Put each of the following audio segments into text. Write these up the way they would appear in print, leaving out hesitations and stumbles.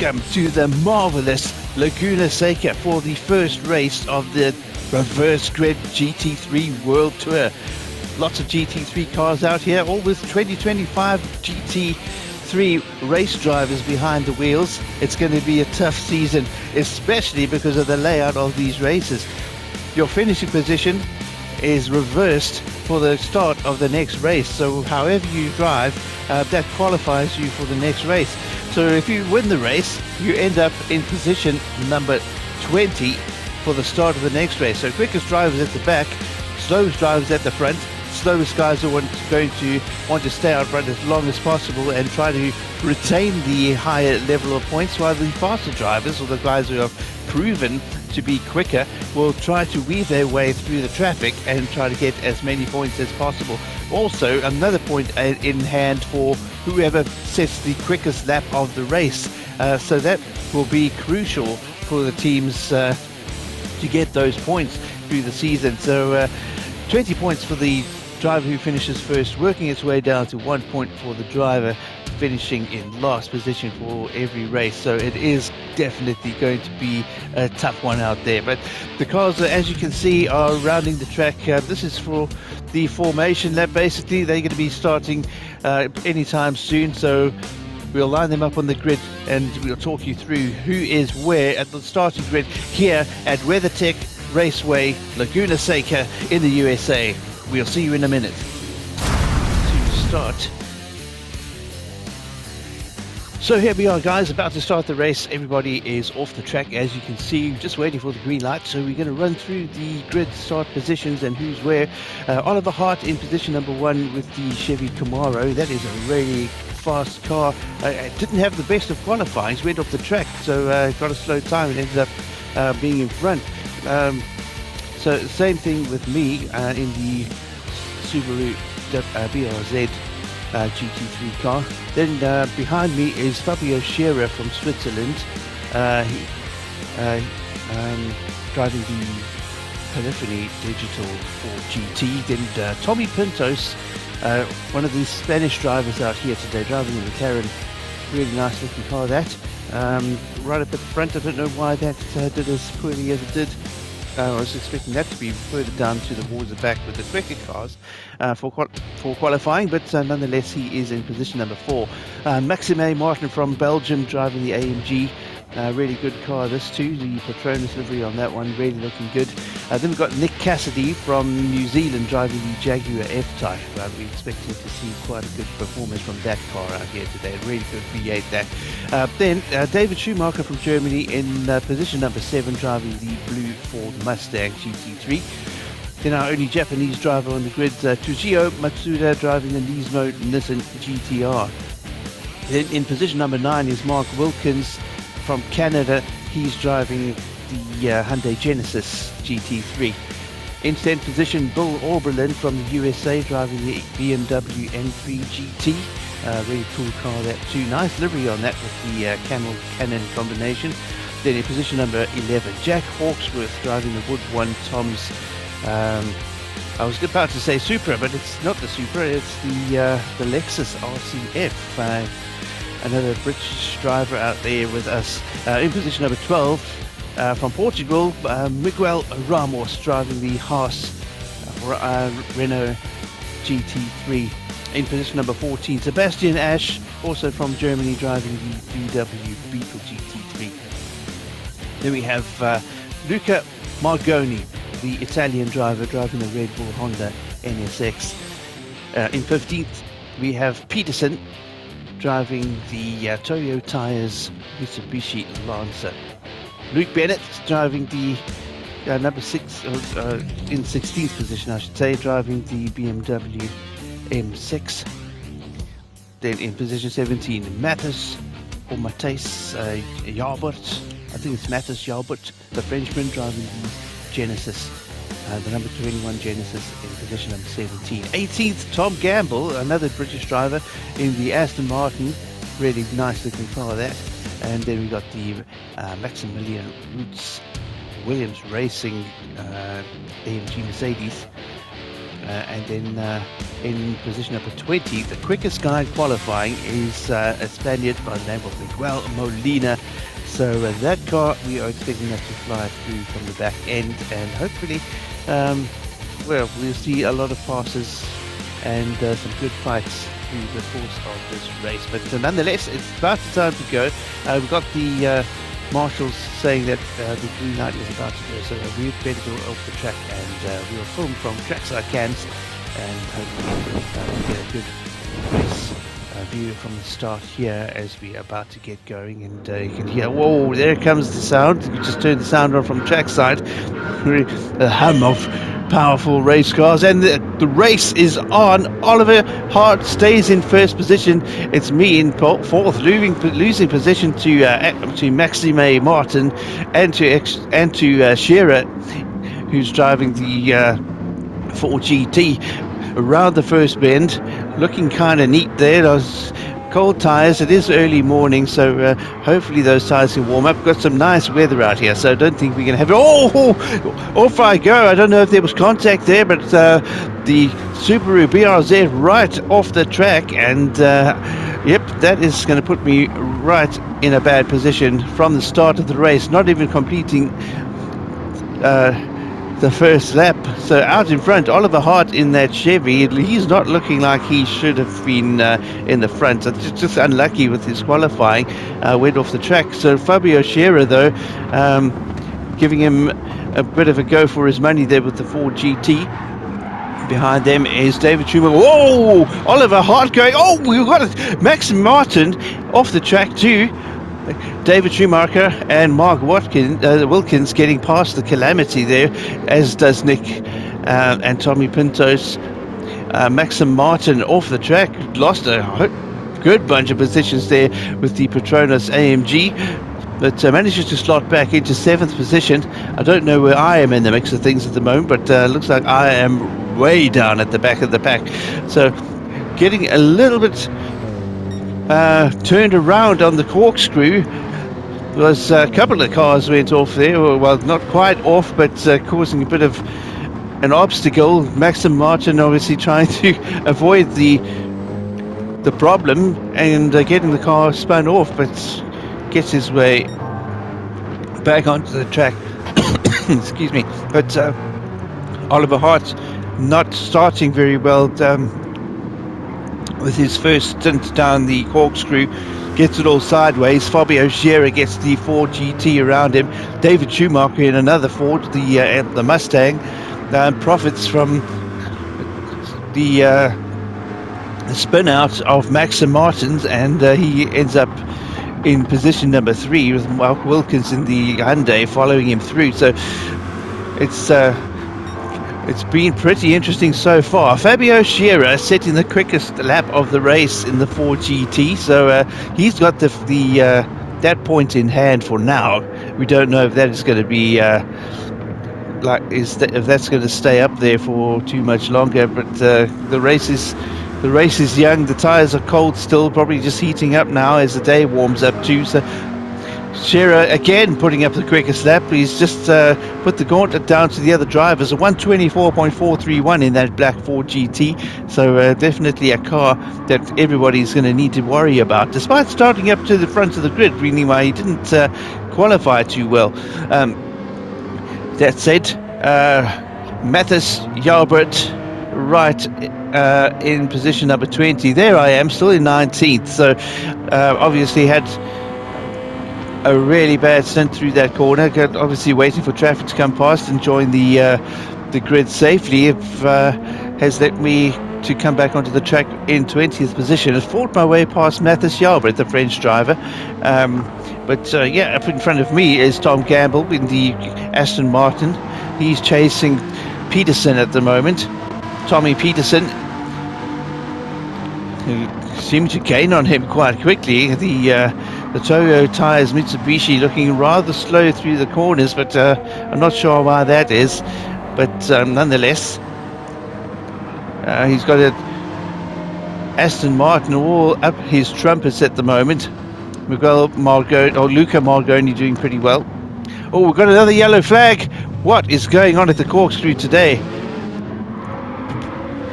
Welcome to the marvelous Laguna Seca for the first race of the Reverse Grid GT3 World Tour. Lots of GT3 cars out here, all with 2025 GT3 race drivers behind the wheels. It's going to be a tough season, especially because of the layout of these races. Your finishing position is reversed for the start of the next race, so however you drive, that qualifies you for the next race. So if you win the race, you end up in position number 20 for the start of the next race. So quickest drivers at the back, slowest drivers at the front. Slowest guys are going to want to stay out front as long as possible and try to retain the higher level of points, while the faster drivers, or the guys who have proven to be quicker, will try to weave their way through the traffic and try to get as many points as possible. Also, another point in hand for whoever sets the quickest lap of the race. So that will be crucial for the teams to get those points through the season. So 20 points for the driver who finishes first, working its way down to 1 point for the driver finishing in last position for every race. So it is definitely going to be a tough one out there. But the cars, as you can see, are rounding the track. This is for the formation lap. Basically, they're going to be starting anytime soon. So we'll line them up on the grid and we'll talk you through who is where at the starting grid here at WeatherTech Raceway, Laguna Seca in the USA. We'll see you in a minute. To start. So here we are, guys, about to start the race. Everybody is off the track, as you can see, just waiting for the green light. So we're going to run through the grid start positions and who's where. Oliver Hart in position number 1 with the Chevy Camaro. That is a really fast car. Didn't have the best of qualifying, went off the track, so got a slow time and ended up being in front. So same thing with me in the Subaru BRZ GT3 car. Then behind me is Fabio Scherer from Switzerland, driving the Polyphony Digital 4GT. Then Tommy Pintos, one of the Spanish drivers out here today, driving the McLaren. Really nice looking car, that. Right up at the front, I don't know why that did as poorly as it did. I was expecting that to be further down towards the back with the quicker cars for qualifying, but nonetheless he is in position number 4. Maxime Martin from Belgium driving the AMG. Really good car this too, the Patronus livery on that one, really looking good. Then we've got Nick Cassidy from New Zealand driving the Jaguar F-Type. We're expecting to see quite a good performance from that car out here today, really good V8 that. Then David Schumacher from Germany in position number 7 driving the blue Ford Mustang GT3. Then our only Japanese driver on the grid, Tujio Matsuda driving the Nismo Nissan GTR. Then in position number 9 is Mark Wilkins from Canada. He's driving the Hyundai Genesis GT3. In 10th position, Bill Oberlin from the USA driving the BMW M3 GT. Really cool car that too. Nice livery on that with the Camel Cannon combination. Then in position number 11, Jack Hawksworth driving the Wood One Toms. I was about to say Supra, but it's not the Supra, it's the Lexus RCF. Another British driver out there with us. In position number 12, from Portugal, Miguel Ramos driving the Haas Renault GT3. In position number 14, Sebastian Ash, also from Germany, driving the VW Beetle GT3. Then we have Luca Margoni, the Italian driver, driving the Red Bull Honda NSX. In 15th, we have Peterson, driving the Toyo Tires Mitsubishi Lancer. Luke Bennett driving the number 6, in 16th position I should say, driving the BMW M6. Then in position 17, Mathis Jalbert, I think it's Mathis Jalbert, the Frenchman, driving the Genesis. The number 21 Genesis in position number 17. 18th, Tom Gamble, another British driver in the Aston Martin. Really nice looking car, that. And then we got the Maximilian Roots Williams Racing AMG Mercedes. and then in position number 20, the quickest guy qualifying is a Spaniard by the name of Miguel Molina. So that car, we are expecting that to fly through from the back end, and hopefully, well, we'll see a lot of passes and some good fights through the course of this race. But nonetheless, it's about the time to go. We've got the marshals saying that the green light is about to go, so we better go off the track, and we'll film from trackside cams, and hopefully we'll get a good race view from the start here as we're about to get going. And you can hear, whoa, there comes the sound. You just turned the sound on from trackside. A hum of powerful race cars, and the race is on. Oliver Hart stays in first position. It's me in fourth, losing position to Maxime Martin and to Shearer, who's driving the 4GT around the first bend, looking kind of neat there. Those cold tires, it is early morning, so hopefully those tires can warm up. Got some nice weather out here, so I don't think we're going to have off I go. I don't know if there was contact there, but the Subaru BRZ right off the track, and yep, that is going to put me right in a bad position from the start of the race, not even completing the first lap. So out in front, Oliver Hart in that Chevy, he's not looking like he should have been in the front. So just unlucky with his qualifying, went off the track. So Fabio Scherer, though, giving him a bit of a go for his money there with the 4GT. Behind them is David Schumacher. Whoa! Oliver Hart going. Oh, we've got Max Martin off the track too. David Schumacher and Mark Wilkins getting past the calamity there, as does Nick and Tommy Pintos. Maxim Martin off the track, lost a good bunch of positions there with the Petronas AMG, but manages to slot back into 7th position. I don't know where I am in the mix of things at the moment, but looks like I am way down at the back of the pack. So getting a little bit turned around on the corkscrew. There was a couple of cars went off there, well, not quite off, but causing a bit of an obstacle. Maxim Martin obviously trying to avoid the problem and getting the car spun off, but gets his way back onto the track. Excuse me. But Oliver Hart not starting very well with his first stint down the corkscrew, gets it all sideways. Fabio Scherer gets the 4GT around him. David Schumacher in another Ford, the Mustang, profits from the spin out of Maxim Martins, and he ends up in position number 3 with Mark Wilkins in the Hyundai following him through. So it's been pretty interesting so far. Fabio Scherer setting the quickest lap of the race in the 4GT, so he's got that point in hand for now. We don't know if that is going to be if that's going to stay up there for too much longer. But the race is young. The tires are cold still, probably just heating up now as the day warms up too. So Scherer again putting up the quickest lap. He's just put the gauntlet down to the other drivers. A 124.431 in that black 4GT. So definitely a car that everybody's going to need to worry about, despite starting up to the front of the grid, really why he didn't qualify too well. That said, Mathis Jalbert right in position number 20. There I am, still in 19th. So obviously had a really bad stint through that corner. Obviously waiting for traffic to come past and join the grid safely. Has let me to come back onto the track in 20th position. I've fought my way past Mathis Jalbert, the French driver. But yeah, up in front of me is Tom Campbell in the Aston Martin. He's chasing Peterson at the moment. Tommy Peterson, who seemed to gain on him quite quickly. The Toyo Tires Mitsubishi looking rather slow through the corners, but I'm not sure why that is. But nonetheless, he's got a Aston Martin all up his trumpets at the moment. Luca Margoni doing pretty well. Oh, we've got another yellow flag. What is going on at the corkscrew today?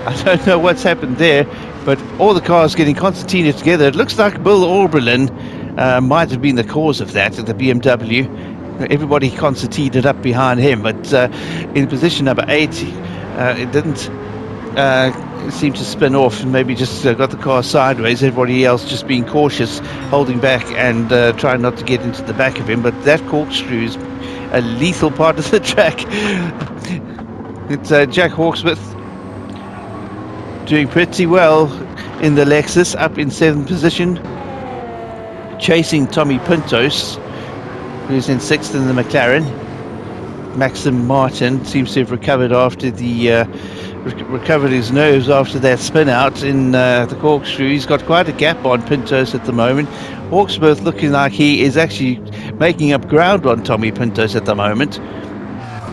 I don't know what's happened there, but all the cars getting concertina together. It looks like Bill Oberlin might have been the cause of that at the BMW. Everybody concertinaed up behind him, but in position number 8, it didn't seem to spin off and maybe just got the car sideways. Everybody else just being cautious, holding back and trying not to get into the back of him. But that corkscrew is a lethal part of the track. It's Jack Hawksworth doing pretty well in the Lexus, up in 7th position, chasing Tommy Pintos, who's in 6th in the McLaren. Maxim Martin seems to have recovered after the recovered his nerves after that spin out in the corkscrew. He's got quite a gap on Pintos at the moment. Hawksworth looking like he is actually making up ground on Tommy Pintos at the moment.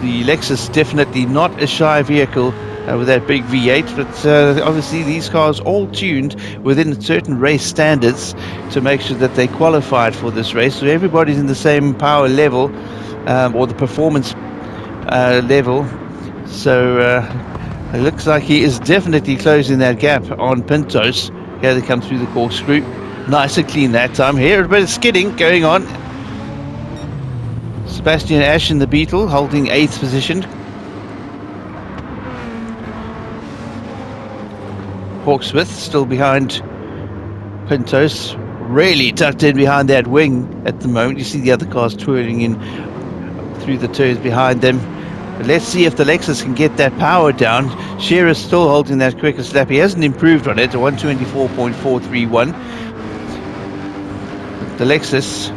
The Lexus definitely not a shy vehicle with that big V8, but obviously these cars all tuned within certain race standards to make sure that they qualified for this race. So everybody's in the same power level or the performance level. So it looks like he is definitely closing that gap on Pintos. Here they come through the corkscrew. Nice and clean that time. Here a bit of skidding going on. Sebastian Ash in the Beetle holding 8th position. Hawksworth still behind Pintos, really tucked in behind that wing at the moment. You see the other cars twirling in through the turns behind them. But let's see if the Lexus can get that power down. Shearer's still holding that quickest lap. He hasn't improved on it, a 124.431. The Lexus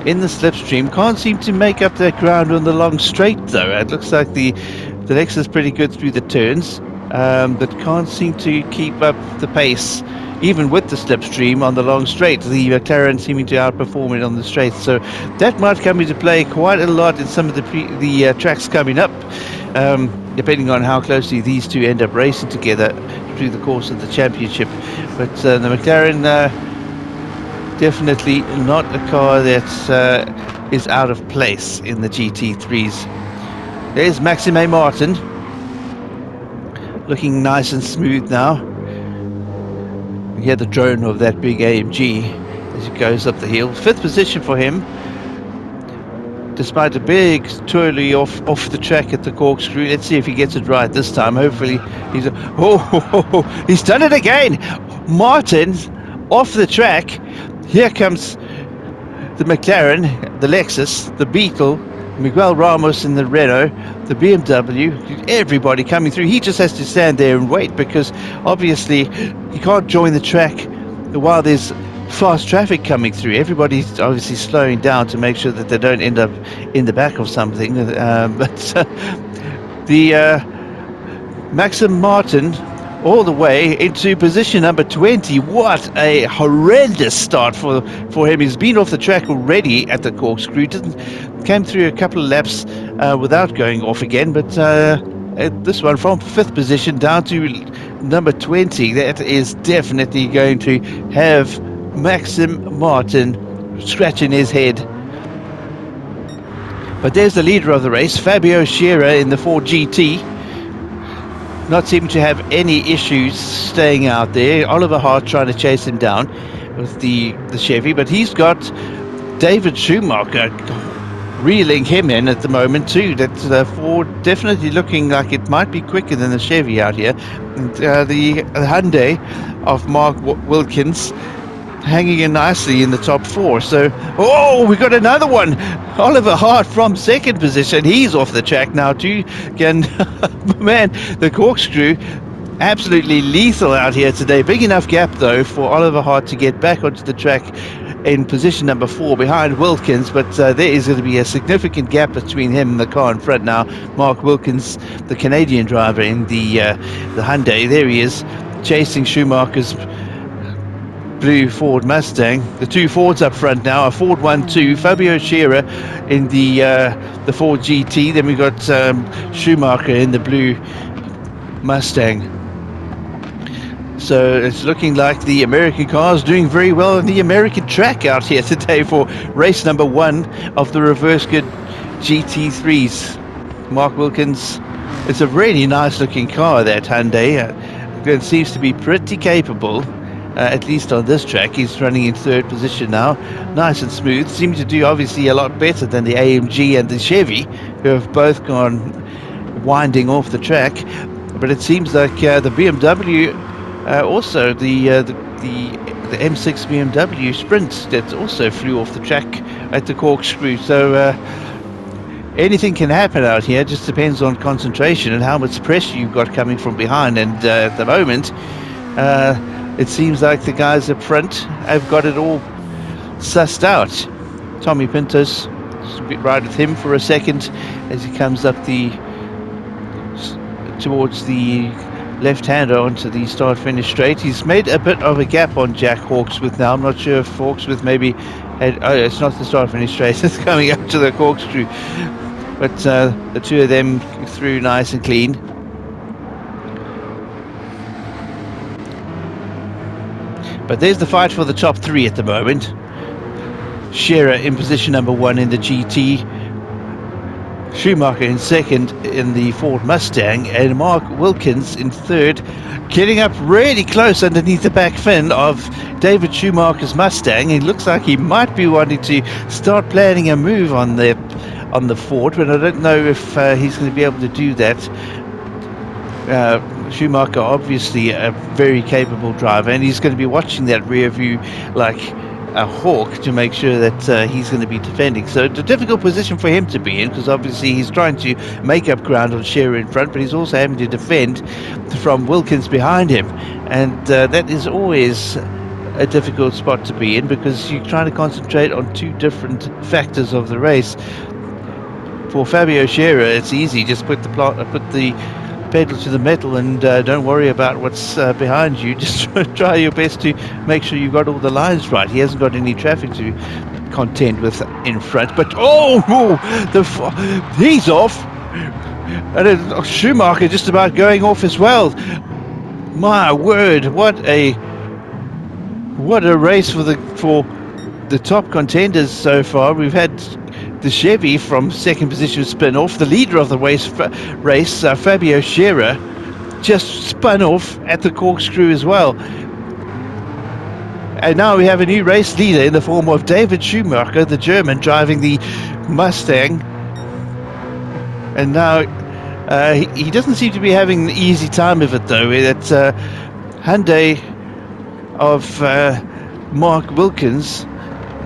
in the slipstream can't seem to make up that ground on the long straight though. It looks like the Lexus pretty good through the turns, but can't seem to keep up the pace even with the slipstream on the long straight. The McLaren seeming to outperform it on the straight, so that might come into play quite a lot in some of the tracks coming up, depending on how closely these two end up racing together through the course of the championship. But the McLaren definitely not a car that is out of place in the GT3s. There's Maxime Martin looking nice and smooth now. You hear the drone of that big AMG as it goes up the hill. 5th position for him, despite a big twirly off the track at the corkscrew. Let's see if he gets it right this time. Hopefully he's done it again. Martin off the track. Here comes the McLaren, the Lexus, the Beetle, Miguel Ramos in the Renault, the BMW, everybody coming through. He just has to stand there and wait, because obviously he can't join the track while there's fast traffic coming through. Everybody's obviously slowing down to make sure that they don't end up in the back of something. But the Maxim Martin all the way into position number 20. What a horrendous start for him. He's been off the track already at the corkscrew. Came through a couple of laps without going off again, but this one from 5th position down to number 20. That is definitely going to have Maxim Martin scratching his head. But there's the leader of the race, Fabio Scherer in the Ford GT. Not seeming to have any issues staying out there. Oliver Hart trying to chase him down with the Chevy, but he's got David Schumacher reeling him in at the moment too. That Ford definitely looking like it might be quicker than the Chevy out here. And, the Hyundai of Mark Wilkins hanging in nicely in the top 4. So, we got another one. Oliver Hart from 2nd position. He's off the track now too. Again, man, the corkscrew absolutely lethal out here today. Big enough gap though for Oliver Hart to get back onto the track in position number 4 behind Wilkins, but there is going to be a significant gap between him and the car in front now. Mark Wilkins, the Canadian driver in the Hyundai, there he is chasing Schumacher's blue Ford Mustang. The two Fords up front now, a Ford 1-2, Fabio Scherer in the Ford GT, then we've got Schumacher in the blue Mustang. So it's looking like the American cars doing very well on the American track out here today for race number 1 of the reverse good GT3s. Mark Wilkins It's a really nice looking car, that Hyundai. It seems to be pretty capable, at least on this track. He's running in third position now, nice and smooth. Seems to do obviously a lot better than the AMG and the Chevy, who have both gone winding off the track. But it seems like the BMW, also the M6 BMW Sprint, that also flew off the track at the corkscrew. So anything can happen out here. It just depends on concentration and how much pressure you've got coming from behind. And at the moment, it seems like the guys up front have got it all sussed out. Tommy Pintos, just a bit right with him for a second as he comes up towards the left-hander onto the start-finish straight. He's made a bit of a gap on Jack Hawksworth now. I'm not sure if Hawksworth maybe had... Oh, it's not the start-finish straight. It's coming up to the corkscrew. But the two of them through nice and clean. But there's the fight for the top three at the moment. Scherer in position number 1 in the GT. Schumacher in second in the Ford Mustang, and Mark Wilkins in third, getting up really close underneath the back fin of David Schumacher's Mustang. It looks like he might be wanting to start planning a move on the Ford, but I don't know if he's going to be able to do that. Schumacher obviously a very capable driver, and he's going to be watching that rear view like a hawk to make sure that he's going to be defending. So it's a difficult position for him to be in, because obviously he's trying to make up ground on Scherer in front, but he's also having to defend from Wilkins behind him, and that is always a difficult spot to be in, because you're trying to concentrate on two different factors of the race. For Fabio Scherer, it's easy, just put the pedal to the metal and don't worry about what's behind you. Just try your best to make sure you've got all the lines right. He hasn't got any traffic to contend with in front, but he's off, and Schumacher just about going off as well. My word, what a race for the top contenders so far. We've had the Chevy from second position spin off. The leader of the race, Fabio Scherer, just spun off at the corkscrew as well. And now we have a new race leader in the form of David Schumacher, the German, driving the Mustang. And now he doesn't seem to be having an easy time of it, though. That Hyundai of Mark Wilkins,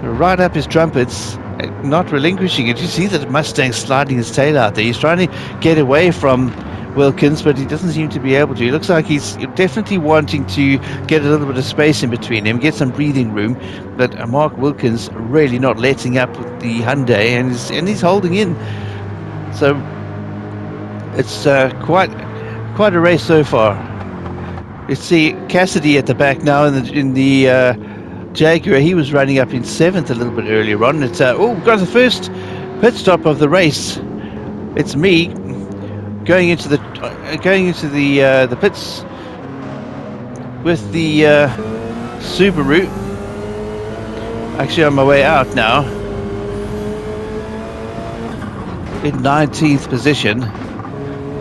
right up his trumpets, not relinquishing it. You see that Mustang sliding his tail out there. He's trying to get away from Wilkins, but he doesn't seem to be able to. It looks like he's definitely wanting to get a little bit of space in between him, get some breathing room, but Mark Wilkins really not letting up with the Hyundai, and he's holding in. So it's quite a race so far. You see Cassidy at the back now in the Jaguar. He was running up in 7th a little bit earlier on. It's we've got the first pit stop of the race. It's me going into the pits with the Subaru. Actually on my way out now in 19th position,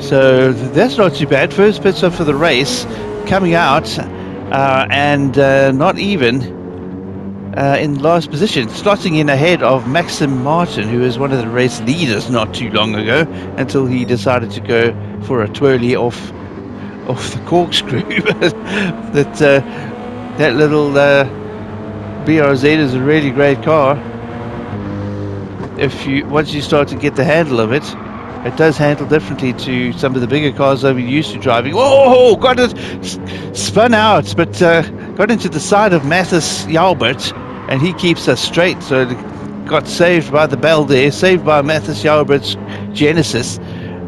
so that's not too bad. First pit stop for the race, coming out and not even in last position, slotting in ahead of Maxim Martin, who was one of the race leaders not too long ago, until he decided to go for a twirly off the corkscrew. that little BRZ is a really great car. Once you start to get the handle of it, it does handle differently to some of the bigger cars that we're used to driving. Oh, got it spun out, but got into the side of Mathis Jalbert, and he keeps us straight. So it got saved by the bell there, saved by Mathis Jalbert's Genesis,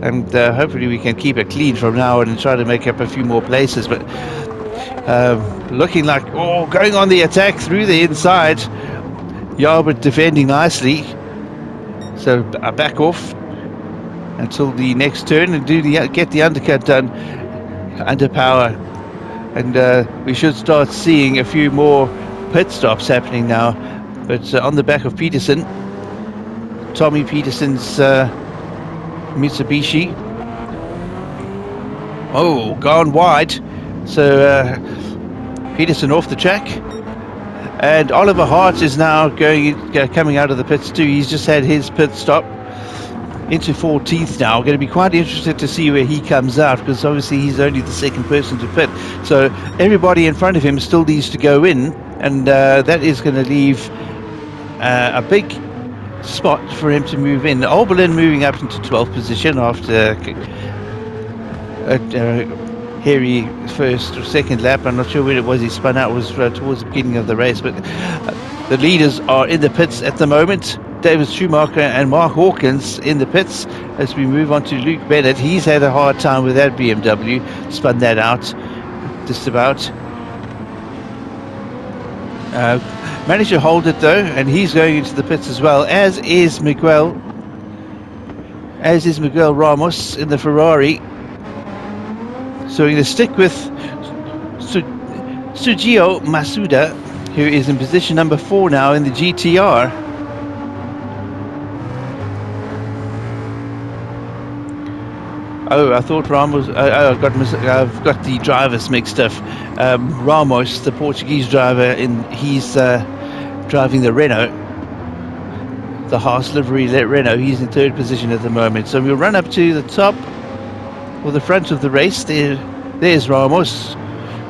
and hopefully we can keep it clean from now on and try to make up a few more places. But looking like, going on the attack through the inside. Jalbert defending nicely. So I back off until the next turn and get the undercut done under power, and we should start seeing a few more pit stops happening now. But on the back of Peterson, Tommy Peterson's Mitsubishi, Oh, gone wide. So Peterson off the track. And Oliver Hart is now coming out of the pits too. He's just had his pit stop into 14th now. Going to be quite interested to see where he comes out, because obviously he's only the second person to pit. So everybody in front of him still needs to go in, and that is going to leave a big spot for him to move in. Oberlin moving up into 12th position after hairy first or second lap. I'm not sure when it was he spun out. It was towards the beginning of the race, but the leaders are in the pits at the moment. David Schumacher and Mark Hawkins in the pits. As we move on to Luke Bennett, he's had a hard time with that BMW, spun that out just about. Managed to hold it though, and he's going into the pits as well, as is Miguel Ramos in the Ferrari. So we're going to stick with Sugio Masuda, who is in position number 4 now in the GTR. Oh, I thought Ramos. I've got the drivers mixed up. Ramos, the Portuguese driver, he's driving the Renault, the Haas livery Renault. He's in 3rd position at the moment. So we'll run up to the top, or the front of the race. There's Ramos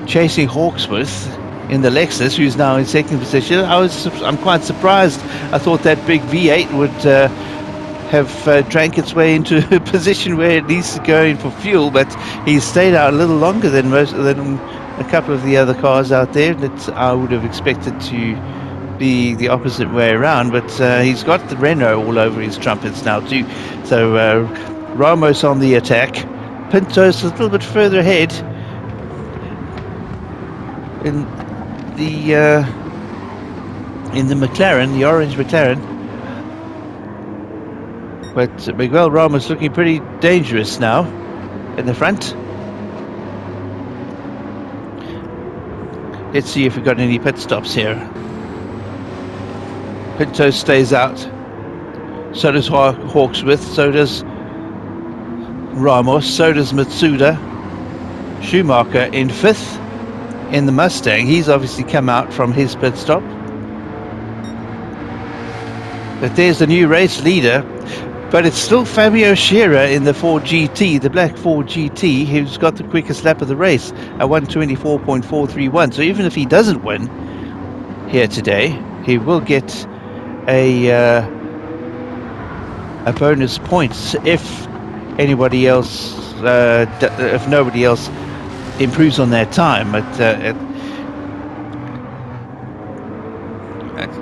chasing Hawksworth in the Lexus, who's now in 2nd position. I'm quite surprised. I thought that big V8 would have drank its way into a position where it needs to go in for fuel, but he's stayed out a little longer than a couple of the other cars out there. That I would have expected to be the opposite way around, but he's got the Renault all over his trumpets now too. So Ramos on the attack. Pinto's a little bit further ahead in the McLaren, the orange McLaren. But Miguel Ramos looking pretty dangerous now in the front. Let's see if we've got any pit stops here. Pinto stays out. So does Hawksworth. So does Ramos. So does Matsuda. Schumacher in 5th in the Mustang. He's obviously come out from his pit stop. But there's the new race leader. But it's still Fabio Scherer in the Ford GT, the black Ford GT, who's got the quickest lap of the race at 1:24.431. So even if he doesn't win here today, he will get a bonus points if anybody else, if nobody else improves on their time. But at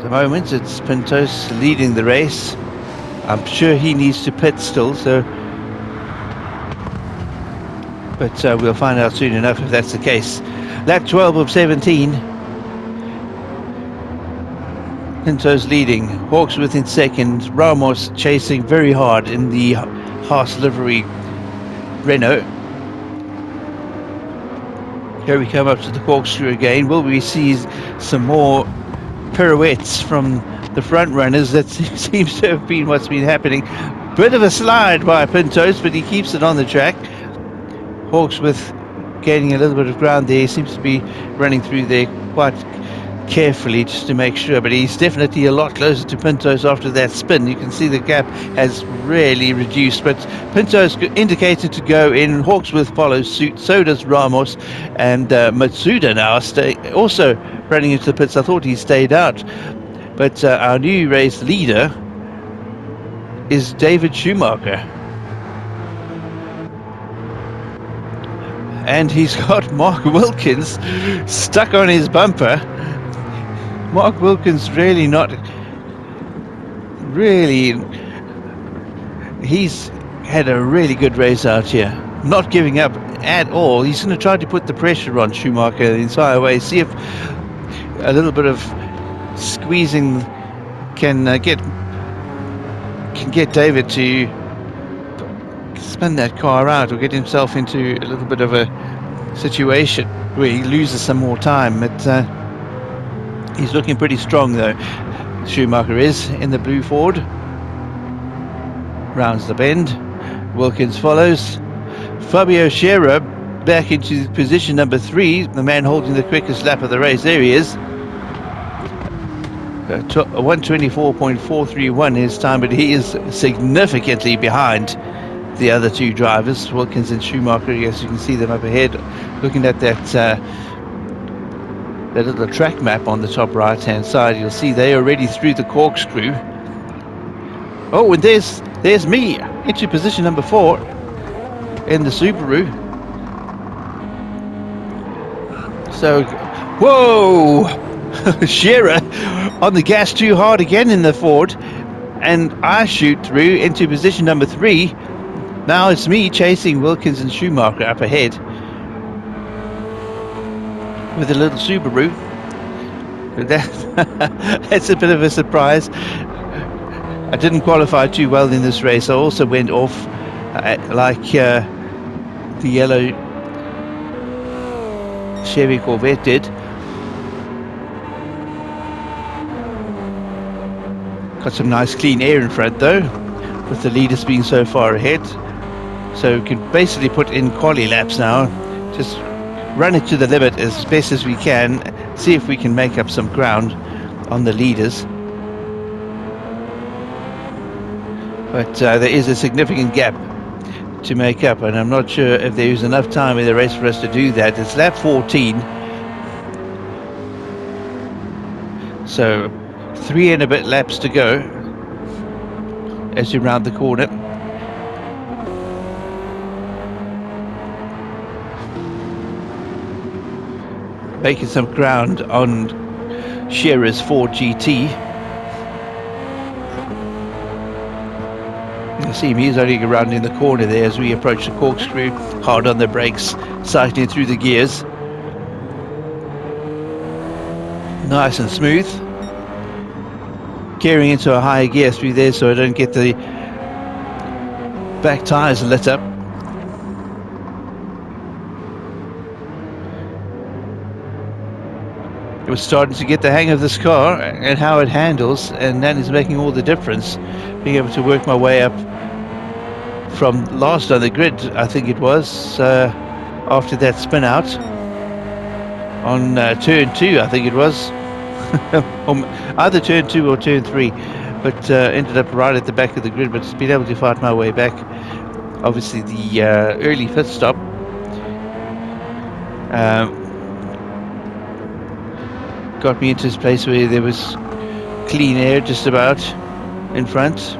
the moment, it's Pintos leading the race. I'm sure he needs to pit still, but we'll find out soon enough if that's the case. Lap 12 of 17. Pinto's leading. Hawksworth in 2nd. Ramos chasing very hard in the Haas livery Renault. Here we come up to the corkscrew again. Will we see some more pirouettes from the front runners? That seems to have been what's been happening. Bit of a slide by Pintos, but he keeps it on the track. Hawksworth gaining a little bit of ground there. He seems to be running through there quite carefully just to make sure, but he's definitely a lot closer to Pintos after that spin. You can see the gap has really reduced, but Pintos indicated to go in. Hawksworth follows suit, so does Ramos, and Matsuda now also running into the pits. I thought he stayed out. But our new race leader is David Schumacher. And he's got Mark Wilkins stuck on his bumper. Mark Wilkins he's had a really good race out here. Not giving up at all. He's going to try to put the pressure on Schumacher the entire way. See if a little bit of squeezing can get David to spin that car out or get himself into a little bit of a situation where he loses some more time. But he's looking pretty strong though. Schumacher is in the blue Ford. Rounds the bend. Wilkins follows. Fabio Scherer back into position number 3. The man holding the quickest lap of the race. There he is. 1:24.431 his time, but he is significantly behind the other two drivers, Wilkins and Schumacher. Yes, you can see them up ahead. Looking at that little track map on the top right-hand side, you'll see they are already through the corkscrew. Oh, and there's me into position number 4 in the Subaru. So, whoa! Shearer on the gas too hard again in the Ford, and I shoot through into position number 3. Now it's me chasing Wilkins and Schumacher up ahead with a little Subaru. That's a bit of a surprise. I didn't qualify too well in this race. I also went off like the yellow Chevy Corvette did. Got some nice clean air in front though, with the leaders being so far ahead. So we can basically put in quali laps now. Just run it to the limit as best as we can. See if we can make up some ground on the leaders. But there is a significant gap to make up, and I'm not sure if there is enough time in the race for us to do that. It's lap 14. So 3 and a bit laps to go as you round the corner. Making some ground on Shearer's Ford GT. You see him, he's only around in the corner there as we approach the corkscrew, hard on the brakes, cycling through the gears. Nice and smooth. Gearing into a higher gear through there so I don't get the back tyres lit up. I was starting to get the hang of this car and how it handles, and that is making all the difference. Being able to work my way up from last on the grid, I think it was, after that spin out on turn 2, I think it was. Either turn 2 or turn 3, but ended up right at the back of the grid, but been able to fight my way back. Obviously the early pit stop got me into this place where there was clean air just about in front.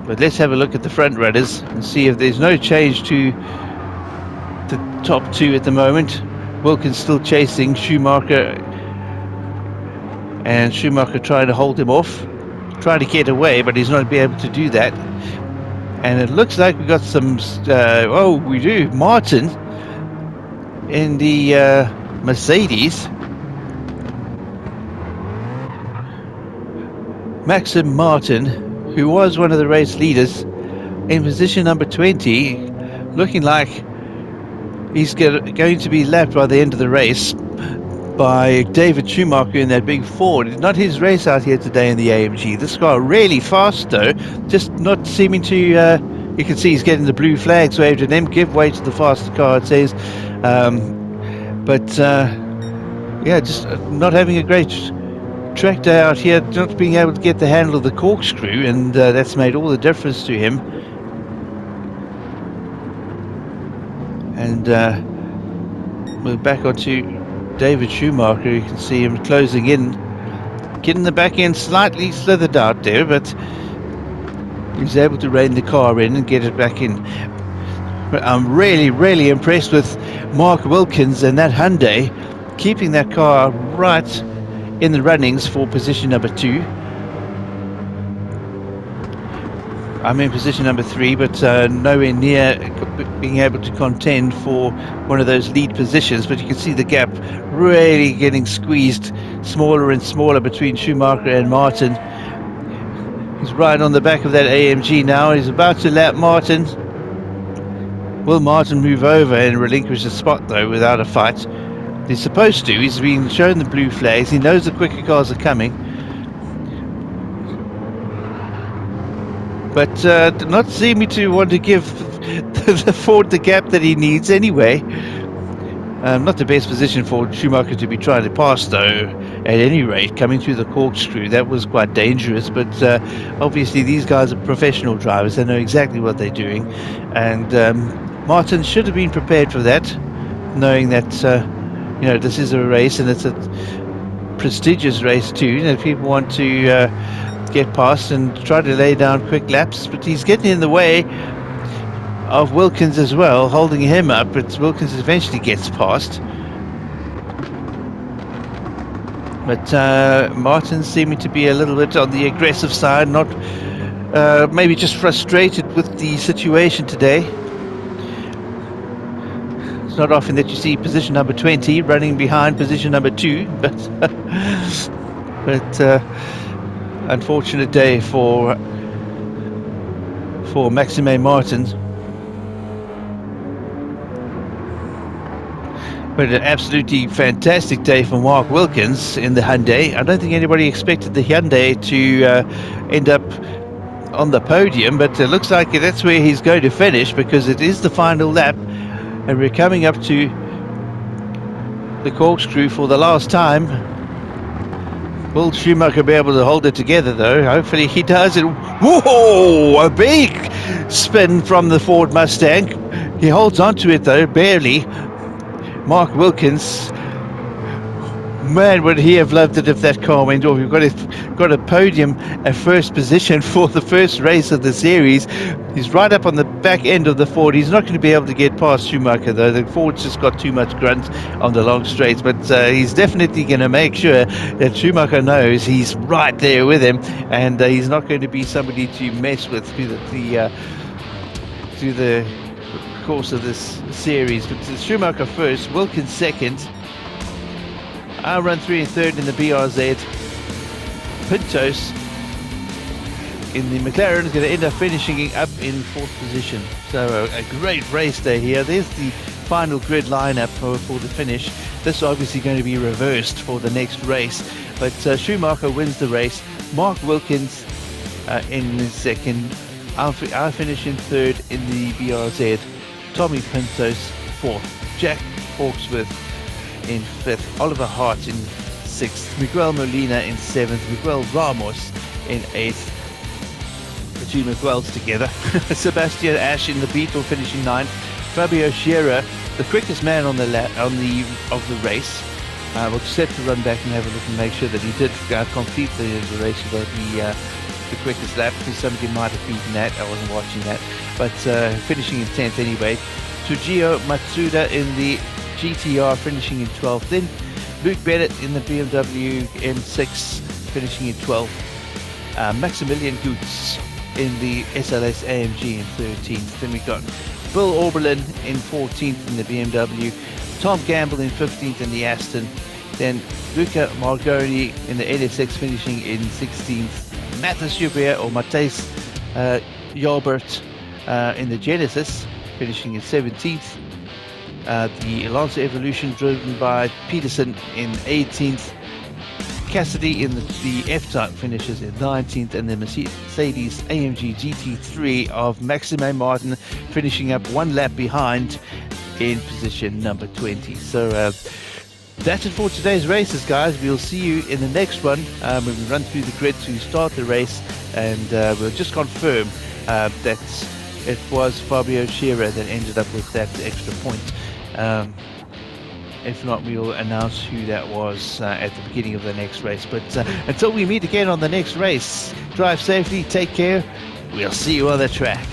But let's have a look at the front runners and see if there's no change to the top 2 at the moment. Wilkins still chasing Schumacher, and Schumacher trying to hold him off, trying to get away, but he's not be able to do that. And it looks like we got some oh, we do, Martin in the Mercedes. Maxim Martin, who was one of the race leaders, in position number 20, looking like he's going to be lapped by the end of the race by David Schumacher in that big Ford. It's not his race out here today in the AMG. This car really fast though, just not seeming to, you can see he's getting the blue flags waved at him, give way to the faster car, it says. Yeah, just not having a great track day out here, not being able to get the handle of the corkscrew, and that's made all the difference to him. And we're back onto David Schumacher. You can see him closing in, getting the back end slightly slithered out there, but he's able to rein the car in and get it back in. But I'm really impressed with Mark Wilkins and that Hyundai, keeping that car right in the runnings for position number 2. I'm in position number 3, but nowhere near being able to contend for one of those lead positions. But you can see the gap really getting squeezed smaller and smaller between Schumacher and Martin. He's right on the back of that AMG now. He's about to lap Martin. Will Martin move over and relinquish the spot though without a fight? He's supposed to. He's been shown the blue flags. He knows the quicker cars are coming. But not seeming to want to give the Ford the gap that he needs anyway. Not the best position for Schumacher to be trying to pass, though, at any rate, coming through the corkscrew. That was quite dangerous, but obviously these guys are professional drivers. They know exactly what they're doing. And Martin should have been prepared for that, knowing that, this is a race and it's a prestigious race too. People want to get past and try to lay down quick laps, but he's getting in the way of Wilkins as well, holding him up, but Wilkins eventually gets past. But Martin seeming to be a little bit on the aggressive side, not maybe just frustrated with the situation today. It's not often that you see position number 20 running behind position number 2, but unfortunate day for Maxime Martin. But an absolutely fantastic day for Mark Wilkins in the Hyundai. I don't think anybody expected the Hyundai to end up on the podium, but it looks like that's where he's going to finish, because it is the final lap and we're coming up to the corkscrew for the last time. Will Schumacher be able to hold it together, though? Hopefully he does. Whoa! A big spin from the Ford Mustang. He holds onto it, though, barely. Mark Wilkins, man, would he have loved it if that car went off. We've got a podium at first position for the first race of the series. He's right up on the back end of the Ford. He's not going to be able to get past Schumacher, though. The Ford's just got too much grunt on the long straights, but he's definitely going to make sure that Schumacher knows he's right there with him, and he's not going to be somebody to mess with through the course of this series. But Schumacher first, Wilkins second. I'll run 3 and 3rd in the BRZ. Pintos in the McLaren is going to end up finishing up in 4th position. So a great race day here. There's the final grid lineup for the finish. This is obviously going to be reversed for the next race, but Schumacher wins the race. Mark Wilkins in second. I'll finish in 3rd in the BRZ. Tommy Pintos 4th. Jack Hawksworth in 5th. Oliver Hart in 6th. Miguel Molina in 7th. Miguel Ramos in 8th. The two Miguels together. Sebastian Ash in the Beetle finishing 9th. Fabio Scherer, the quickest man on the race. We'll just have to run back and have a look and make sure that he did complete the race without the quickest lap, because somebody might have beaten that. I wasn't watching that, but finishing in 10th anyway. Tujio Matsuda in the GTR finishing in 12th. Then Luke Bennett in the BMW M6 finishing in 12th. Maximilian Goetz in the SLS AMG in 13th. Then we got Bill Oberlin in 14th in the BMW. Tom Gamble in 15th in the Aston. Then Luca Margoni in the NSX finishing in 16th. Mathis Joubert or Matthijs Jalbert in the Genesis finishing in 17th. The Lancer Evolution driven by Peterson in 18th. Cassidy in the F-Type finishes in 19th, and the Mercedes AMG GT3 of Maxime Martin finishing up one lap behind in position number 20. So that's it for today's races, guys. We'll see you in the next one when we run through the grid to start the race, and we'll just confirm that it was Fabio Scherer that ended up with that extra point. If not, we'll announce who that was at the beginning of the next race. But until we meet again on the next race, drive safely, take care. We'll see you on the track.